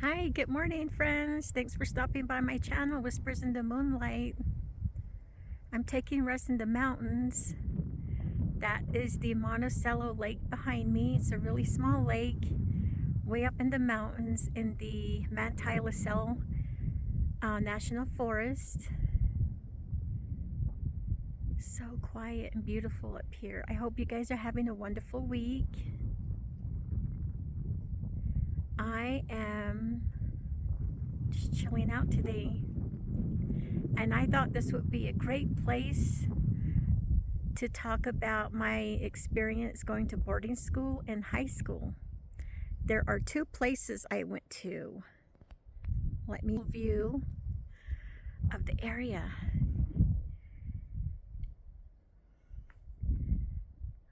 Hi, good morning, friends. Thanks for stopping by my channel, Whispers in the Moonlight. I'm taking rest in the mountains. That is the Monticello Lake behind me. It's a really small lake way up in the mountains in the Manti-La-Celle National Forest. So quiet and beautiful up here. I hope you guys are having a wonderful week. I am just chilling out today, and I thought this would be a great place to talk about my experience going to boarding school and high school. There are two places I went to. Let me view of the area.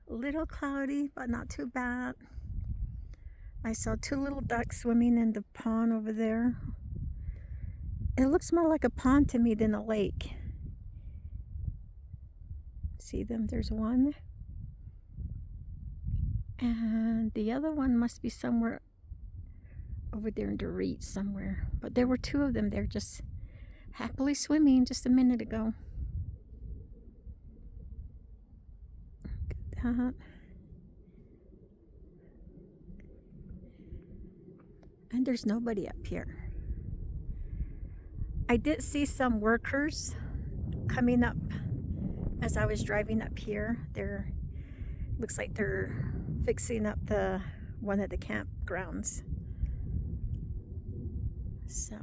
A little cloudy, but not too bad. I saw two little ducks swimming in the pond over there. It looks more like a pond to me than a lake. See them? There's one. And the other one must be somewhere over there in the reach somewhere. But there were two of them there just happily swimming just a minute ago. Look at that. And there's nobody up here. I did see some workers coming up as I was driving up here. Looks like they're fixing up one of the campgrounds. So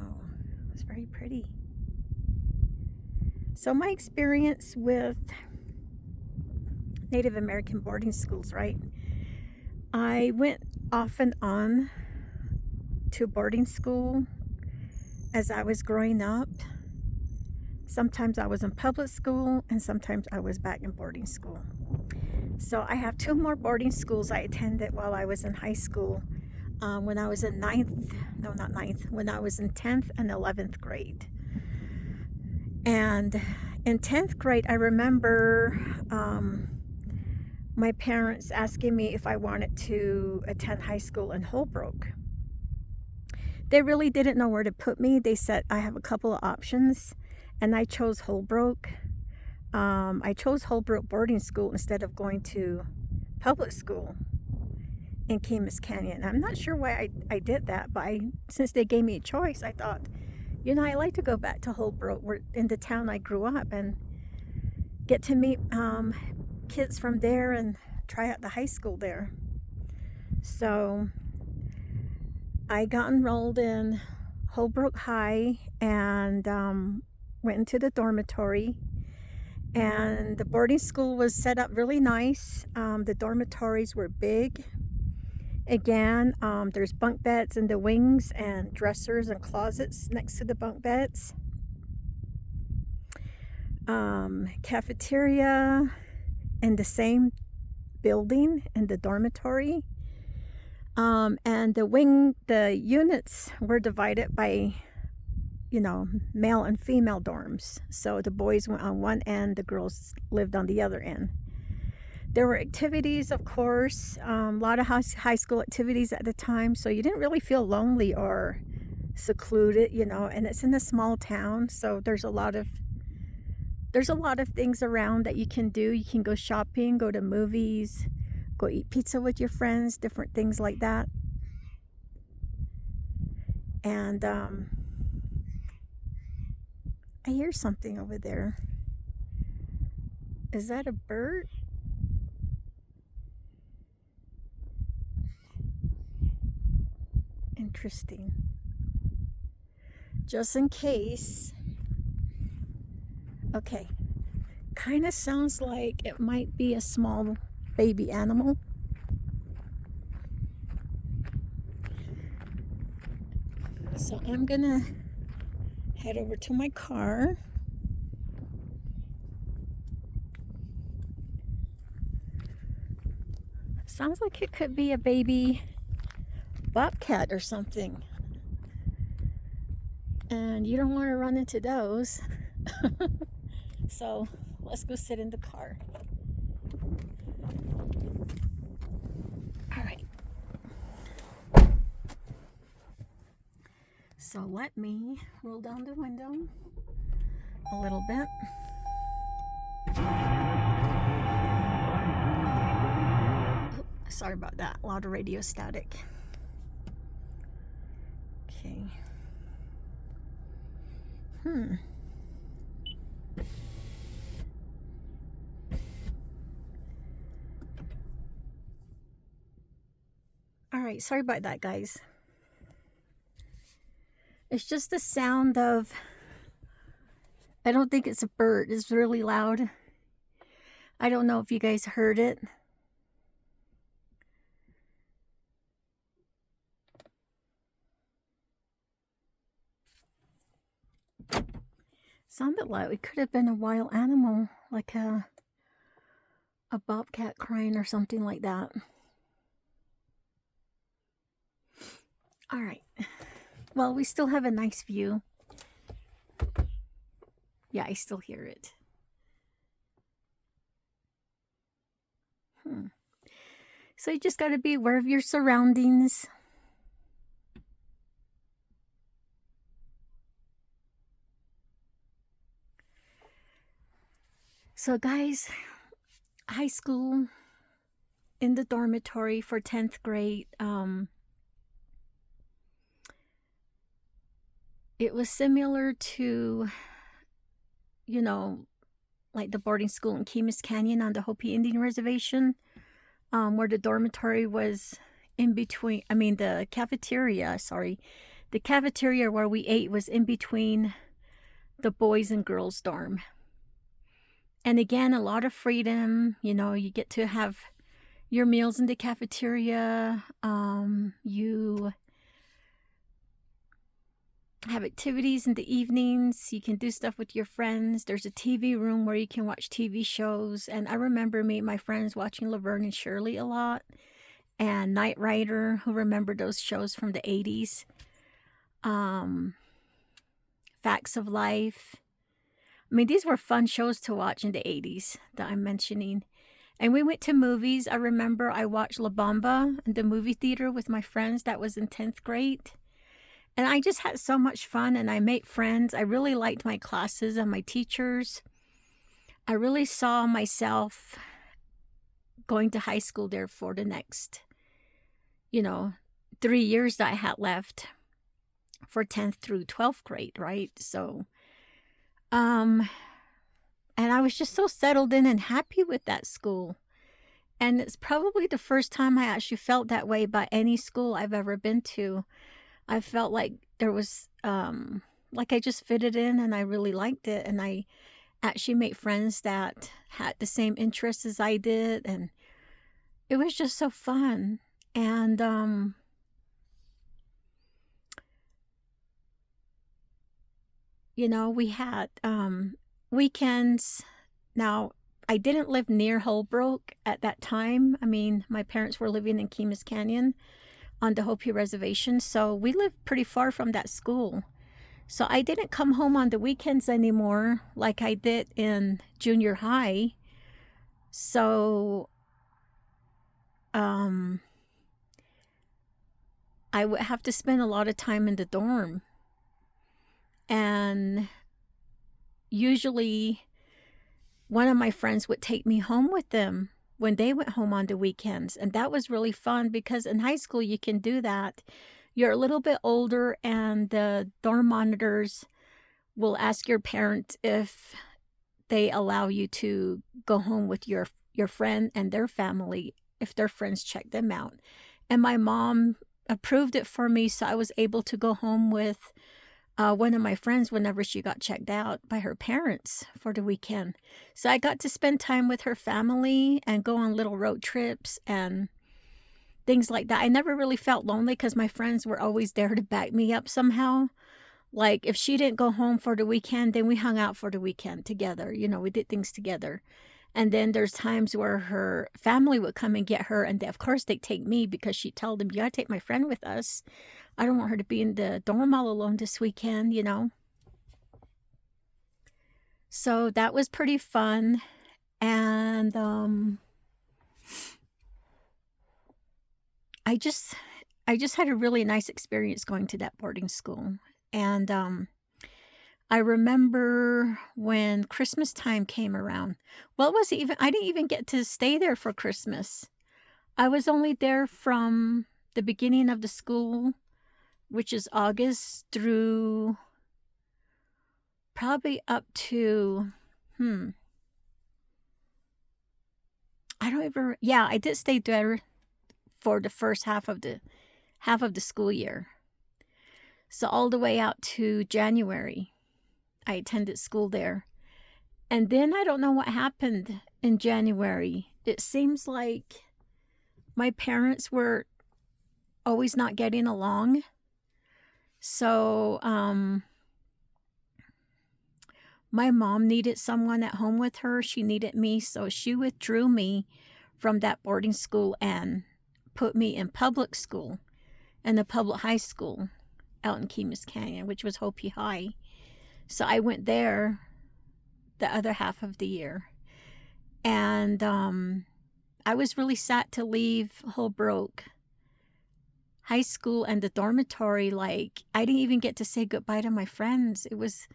it's very pretty. So my experience with Native American boarding schools, right? I went off and on to boarding school as I was growing up. Sometimes I was in public school and sometimes I was back in boarding school. So I have two more boarding schools I attended while I was in high school. When I was in when I was in 10th and 11th grade. And in 10th grade, I remember my parents asking me if I wanted to attend high school in Holbrook. They really didn't know where to put me. They said I have a couple of options, and I chose Holbrook. I chose Holbrook boarding school instead of going to public school in Camas Canyon. I'm not sure why I did that, but since they gave me a choice, I thought, I like to go back to Holbrook, in the town I grew up, and get to meet kids from there and try out the high school there. So I got enrolled in Holbrook High and went into the dormitory. And the boarding school was set up really nice. The dormitories were big. Again, there's bunk beds in the wings and dressers and closets next to the bunk beds. Cafeteria in the same building in the dormitory. And the units were divided by, male and female dorms. So the boys went on one end, the girls lived on the other end. There were activities, of course, a lot of high school activities at the time, so you didn't really feel lonely or secluded, and it's in a small town, so there's a lot of things around that you can do. You can go shopping, go to movies, go eat pizza with your friends, different things like that. And I hear something over there. Is that a bird? Interesting. Just in case. Okay. Kind of sounds like it might be a small baby animal. So I'm gonna head over to my car. Sounds like it could be a baby bobcat or something. And you don't want to run into those. So let's go sit in the car. All right. So let me roll down the window a little bit. Oh, sorry about that. A lot of radio static. Okay. All right, sorry about that, guys. It's just the sound of, I don't think it's a bird. It's really loud. I don't know if you guys heard it. Sounded like it could have been a wild animal, like a bobcat crying or something like that. All right. Well, we still have a nice view. Yeah, I still hear it. So you just got to be aware of your surroundings. So guys, high school in the dormitory for 10th grade, it was similar to, you know, like the boarding school in Kemis Canyon on the Hopi Indian Reservation, where the dormitory was in between, the cafeteria where we ate was in between the boys and girls dorm. And again, a lot of freedom. You get to have your meals in the cafeteria. You have activities in the evenings. You can do stuff with your friends. There's a TV room where you can watch TV shows. And I remember me and my friends watching Laverne and Shirley a lot. And Knight Rider, who remember those shows from the 80s. Facts of Life. These were fun shows to watch in the 80s that I'm mentioning. And we went to movies. I remember I watched La Bamba in the movie theater with my friends. That was in 10th grade. And I just had so much fun and I made friends. I really liked my classes and my teachers. I really saw myself going to high school there for the next, 3 years that I had left for 10th through 12th grade, right? So, and I was just so settled in and happy with that school. And it's probably the first time I actually felt that way about any school I've ever been to. I felt like there was, like I just fitted in and I really liked it. And I actually made friends that had the same interests as I did. And it was just so fun. And, we had weekends. Now, I didn't live near Holbrook at that time. My parents were living in Kemis Canyon on the Hopi Reservation, so we lived pretty far from that school. So I didn't come home on the weekends anymore like I did in junior high. So I would have to spend a lot of time in the dorm. And usually one of my friends would take me home with them when they went home on the weekends. And that was really fun because in high school you can do that. You're a little bit older and the dorm monitors will ask your parents if they allow you to go home with your friend and their family if their friends check them out. And my mom approved it for me, so I was able to go home with one of my friends whenever she got checked out by her parents for the weekend. So I got to spend time with her family and go on little road trips and things like that. I never really felt lonely because my friends were always there to back me up somehow. Like if she didn't go home for the weekend, then we hung out for the weekend together. We did things together. And then there's times where her family would come and get her. And of course they'd take me because she'd tell them, you gotta take my friend with us. I don't want her to be in the dorm all alone this weekend, So that was pretty fun. And I just had a really nice experience going to that boarding school. And I remember when Christmas time came around. Well, it wasn't even I didn't even get to stay there for Christmas. I was only there from the beginning of the school, which is August, through probably up to, hmm, I don't even, yeah, I did stay there for the first half of the school year. So all the way out to January, I attended school there. And then I don't know what happened in January. It seems like my parents were always not getting along. So, my mom needed someone at home with her. She needed me, so she withdrew me from that boarding school and put me in public school, in a public high school out in Key Canyon, which was Hopi High. So I went there the other half of the year. And I was really sad to leave Holbrook High School and the dormitory. Like, I didn't even get to say goodbye to my friends. It was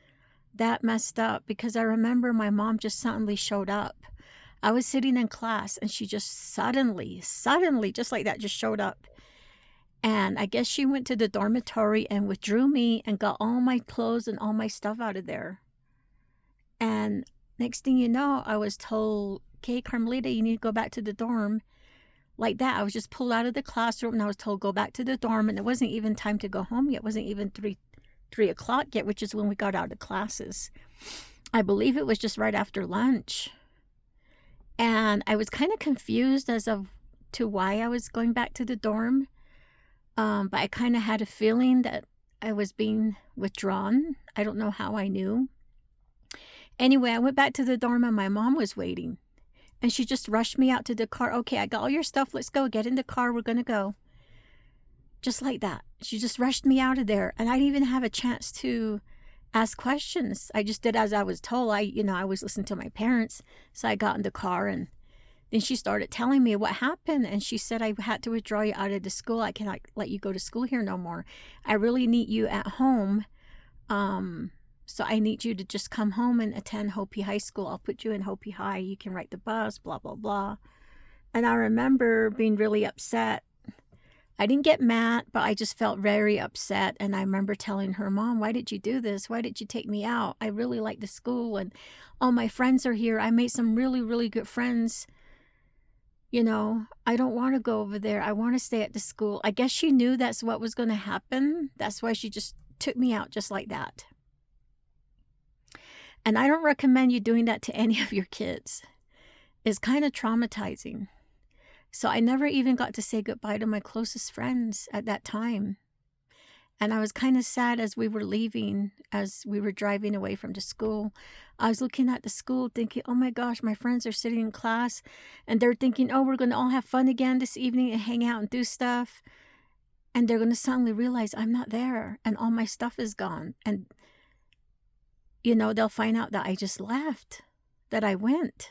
that messed up because I remember my mom just suddenly showed up. I was sitting in class and she just suddenly, just like that, just showed up. And I guess she went to the dormitory and withdrew me and got all my clothes and all my stuff out of there. And next thing you know, I was told, okay, Carmelita, you need to go back to the dorm. Like that, I was just pulled out of the classroom and I was told, go back to the dorm. And it wasn't even time to go home yet. It wasn't even 3 o'clock yet, which is when we got out of classes. I believe it was just right after lunch. And I was kind of confused as to why I was going back to the dorm. But I kind of had a feeling that I was being withdrawn. I don't know how I knew. Anyway, I went back to the dorm and my mom was waiting. And she just rushed me out to the car. Okay, I got all your stuff. Let's go. Get in the car. We're going to go. Just like that. She just rushed me out of there. And I didn't even have a chance to ask questions. I just did as I was told. I always listened to my parents. So I got in the car and then she started telling me what happened. And she said, I had to withdraw you out of the school. I cannot let you go to school here no more. I really need you at home. So I need you to just come home and attend Hopi High School. I'll put you in Hopi High. You can ride the bus, blah, blah, blah. And I remember being really upset. I didn't get mad, but I just felt very upset. And I remember telling her, Mom, why did you do this? Why did you take me out? I really like the school and all my friends are here. I made some really, really good friends. I don't want to go over there. I want to stay at the school. I guess she knew that's what was going to happen. That's why she just took me out just like that. And I don't recommend you doing that to any of your kids. It's kind of traumatizing. So I never even got to say goodbye to my closest friends at that time. And I was kind of sad as we were leaving, as we were driving away from the school. I was looking at the school thinking, oh my gosh, my friends are sitting in class and they're thinking, oh, we're going to all have fun again this evening and hang out and do stuff. And they're going to suddenly realize I'm not there and all my stuff is gone. And, they'll find out that I just left, that I went.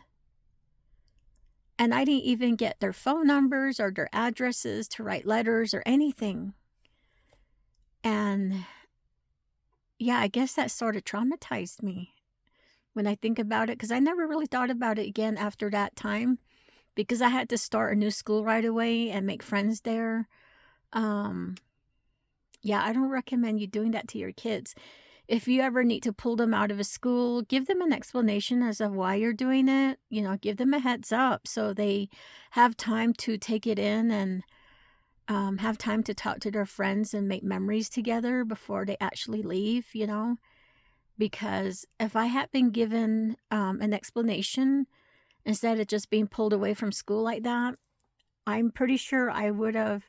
And I didn't even get their phone numbers or their addresses to write letters or anything. And yeah, I guess that sort of traumatized me when I think about it, because I never really thought about it again after that time because I had to start a new school right away and make friends there. Yeah, I don't recommend you doing that to your kids. If you ever need to pull them out of a school, give them an explanation as to why you're doing it. Give them a heads up so they have time to take it in and have time to talk to their friends and make memories together before they actually leave, because if I had been given an explanation instead of just being pulled away from school like that, I'm pretty sure I would have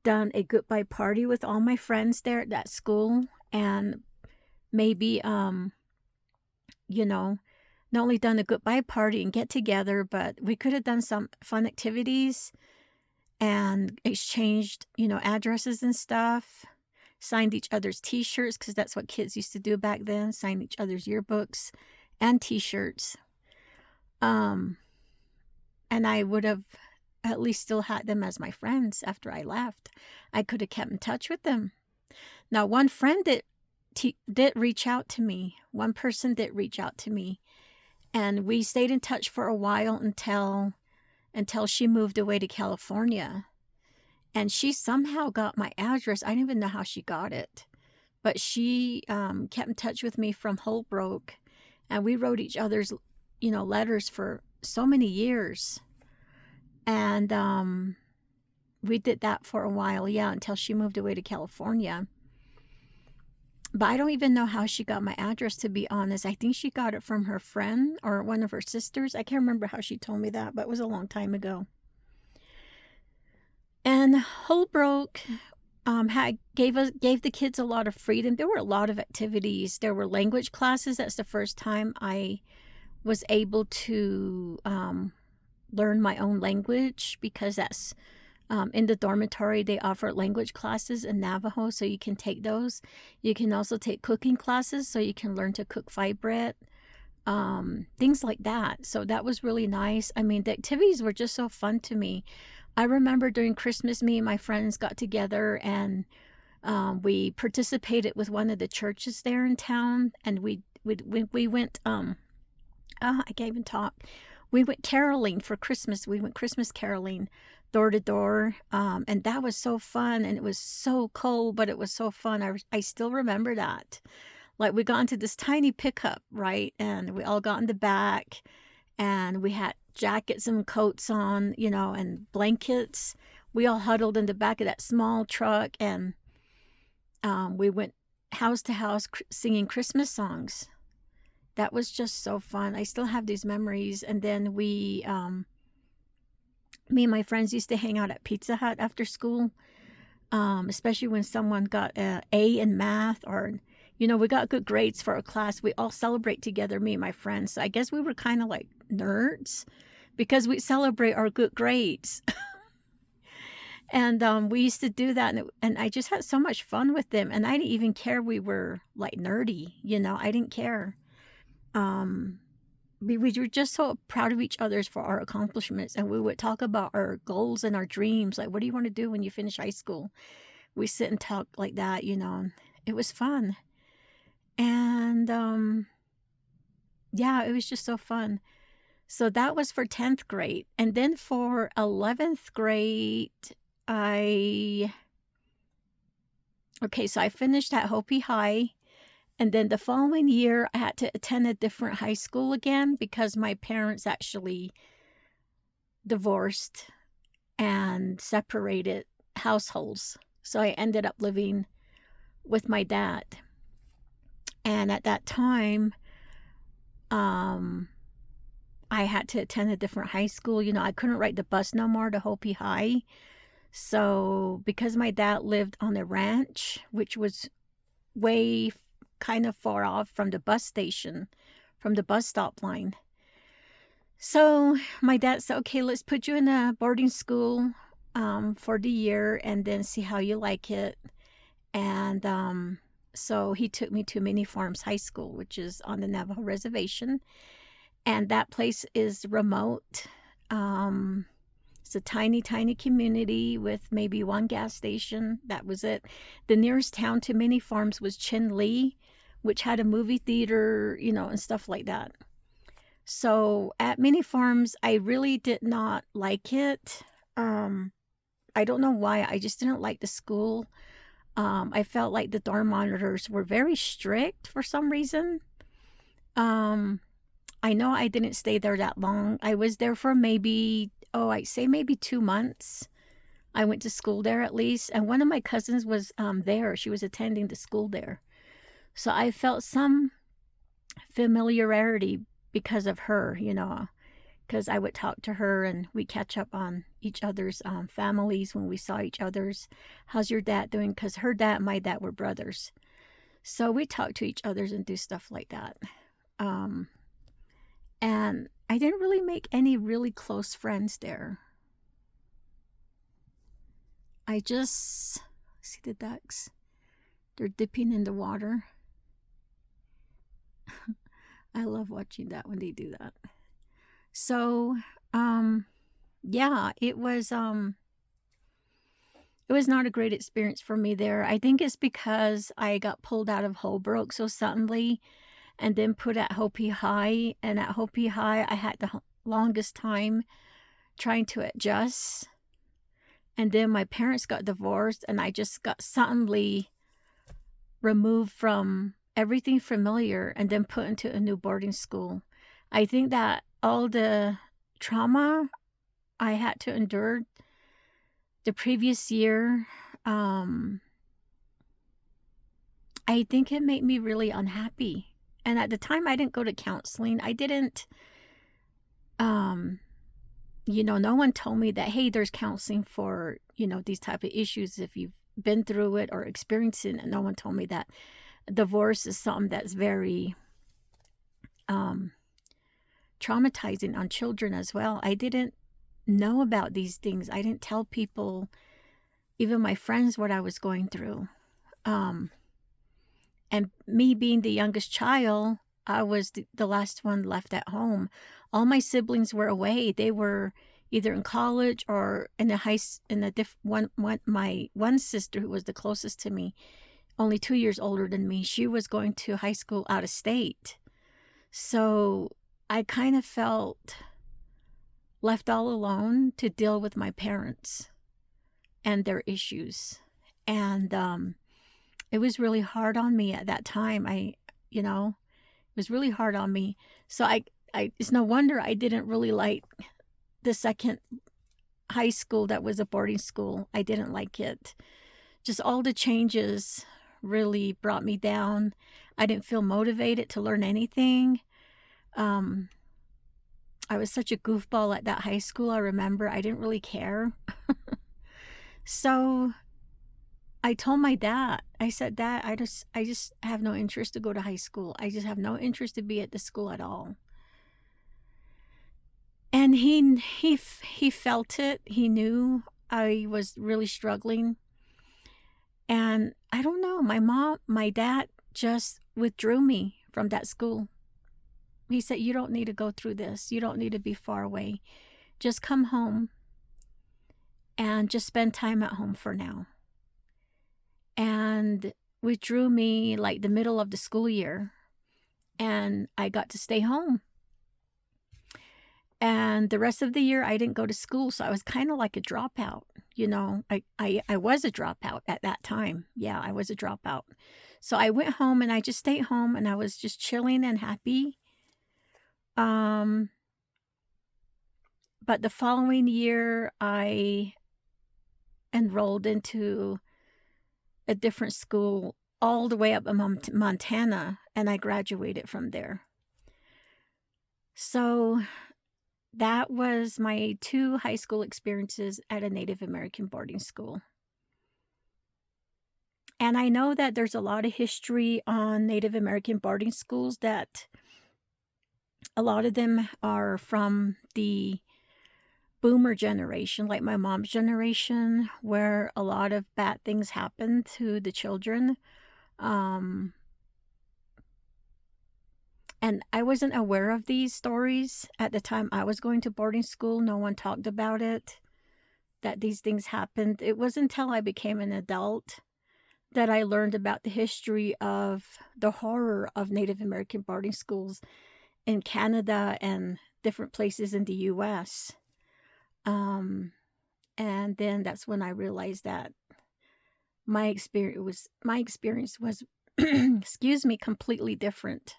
done a goodbye party with all my friends there at that school and maybe, not only done a goodbye party and get together, but we could have done some fun activities and exchanged, addresses and stuff, signed each other's t-shirts, because that's what kids used to do back then, sign each other's yearbooks and t-shirts. And I would have at least still had them as my friends after I left. I could have kept in touch with them. Now, one friend that did reach out to me. One person did reach out to me, and we stayed in touch for a while until she moved away to California. And she somehow got my address. I don't even know how she got it, but she kept in touch with me from Holbrook, and we wrote each other's, letters for so many years. And we did that for a while, yeah, until she moved away to California. But I don't even know how she got my address, to be honest. I think she got it from her friend or one of her sisters. I can't remember how she told me that, but it was a long time ago. And Holbrook gave the kids a lot of freedom. There were a lot of activities. There were language classes. That's the first time I was able to learn my own language, because that's in the dormitory. They offer language classes in Navajo, so you can take those. You can also take cooking classes, so you can learn to cook fry bread, things like that. So that was really nice. I mean, the activities were just so fun to me. I remember during Christmas, me and my friends got together, and we participated with one of the churches there in town, and we went I can't even talk. We went caroling for Christmas. We went Christmas caroling door to door, and that was so fun. And it was so cold, but it was so fun. I still remember that. Like, we got into this tiny pickup, right? And we all got in the back, and we had jackets and coats on, and blankets. We all huddled in the back of that small truck, and we went house to house singing Christmas songs. That was just so fun. I still have these memories. And then me and my friends used to hang out at Pizza Hut after school, especially when someone got an A in math, or, we got good grades for a class. We all celebrate together, me and my friends. So I guess we were kind of like nerds, because we celebrate our good grades. And we used to do that, and I just had so much fun with them. And I didn't even care we were like nerdy, I didn't care. We were just so proud of each other for our accomplishments, and we would talk about our goals and our dreams. Like, what do you want to do when you finish high school? We sit and talk like that, It was fun. And yeah, it was just so fun. So that was for 10th grade. And then for 11th grade, so I finished at Hopi High. And then the following year, I had to attend a different high school again, because my parents actually divorced and separated households. So I ended up living with my dad. And at that time, I had to attend a different high school. I couldn't ride the bus no more to Hopi High. So because my dad lived on a ranch, which was way kind of far off from the bus station, from the bus stop line. So my dad said, okay, let's put you in a boarding school for the year, and then see how you like it. And so he took me to Mini Farms High School, which is on the Navajo Reservation. And that place is remote. It's a tiny, tiny community with maybe one gas station. That was it. The nearest town to Mini Farms was Chinle, which had a movie theater, and stuff like that. So at Mini Farms, I really did not like it. I don't know why. I just didn't like the school. I felt like the dorm monitors were very strict for some reason. I know I didn't stay there that long. I was there for maybe 2 months. I went to school there at least. And one of my cousins was there. She was attending the school there. So I felt some familiarity because of her, because I would talk to her, and we catch up on each other's families when we saw each other's. How's your dad doing? Because her dad and my dad were brothers. So we talk to each other's and do stuff like that. And I didn't really make any really close friends there. I just see the ducks. They're dipping in the water. I love watching that when they do that. So, yeah, it was It was not a great experience for me there. I think it's because I got pulled out of Holbrook so suddenly and then put at Hopi High. And at Hopi High, I had the longest time trying to adjust. And then my parents got divorced, and I just got suddenly removed from everything familiar and then put into a new boarding school. I think that all the trauma I had to endure the previous year, I think it made me really unhappy. And at the time, I didn't go to counseling. I didn't, no one told me that, hey, there's counseling for, these type of issues if you've been through it or experienced it. And no one told me that divorce is something that's very traumatizing on children as well. I didn't know about these things. I didn't tell people, even my friends, what I was going through. And me being the youngest child, I was the last one left at home. All my siblings were away. They were either in college or in my one sister, who was the closest to me, only 2 years older than me, she was going to high school out of state. So I kind of felt left all alone to deal with my parents and their issues. And it was really hard on me at that time. It was really hard on me. So I it's no wonder I didn't really like the second high school that was a boarding school. I didn't like it. Just all the changes really brought me down. I didn't feel motivated to learn anything. I was such a goofball at that high school. I remember I didn't really care. So I told my dad, I said, Dad, I just have no interest to go to high school. I just have no interest to be at the school at all. And he felt it. He knew I was really struggling. And I don't know, my dad just withdrew me from that school. He said, you don't need to go through this. You don't need to be far away. Just come home and just spend time at home for now. And withdrew me like the middle of the school year. And I got to stay home. And the rest of the year, I didn't go to school. So I was kind of like a dropout. I was a dropout at that time. Yeah, I was a dropout. So I went home and I just stayed home and I was just chilling and happy. But the following year, I enrolled into a different school all the way up in Montana, and I graduated from there. So that was my 2 high school experiences at a Native American boarding school. And I know that there's a lot of history on Native American boarding schools, that a lot of them are from the boomer generation, like my mom's generation, where a lot of bad things happened to the children. And I wasn't aware of these stories at the time I was going to boarding school. No one talked about it, that these things happened. It wasn't until I became an adult that I learned about the history of the horror of Native American boarding schools in Canada and different places in the US. And then that's when I realized that my experience was excuse me, completely different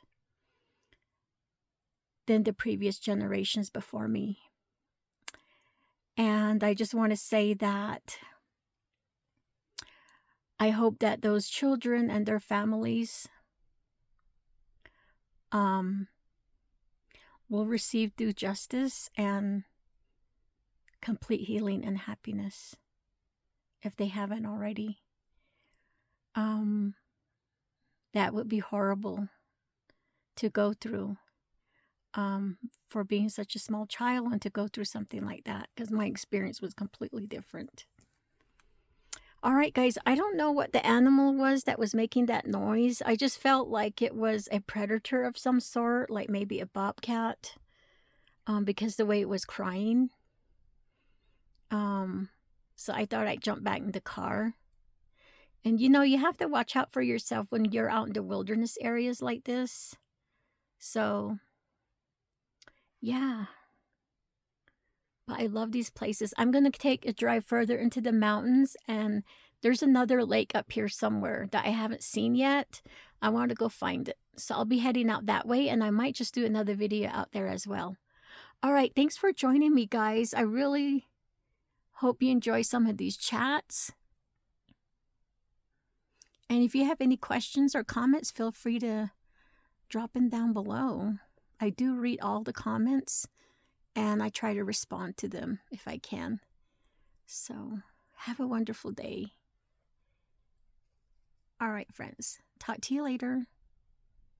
than the previous generations before me. And I just want to say that I hope that those children and their families will receive due justice and complete healing and happiness if they haven't already. That would be horrible to go through, for being such a small child and to go through something like that, because my experience was completely different. All right, guys, I don't know what the animal was that was making that noise. I just felt like it was a predator of some sort, like maybe a bobcat, because the way it was crying. So I thought I'd jump back in the car. And you have to watch out for yourself when you're out in the wilderness areas like this. So, yeah. But I love these places. I'm going to take a drive further into the mountains, and there's another lake up here somewhere that I haven't seen yet. I want to go find it. So I'll be heading out that way, and I might just do another video out there as well. All right, thanks for joining me, guys. I really hope you enjoy some of these chats. And if you have any questions or comments, feel free to drop them down below. I do read all the comments, and I try to respond to them if I can. So, have a wonderful day. All right, friends. Talk to you later.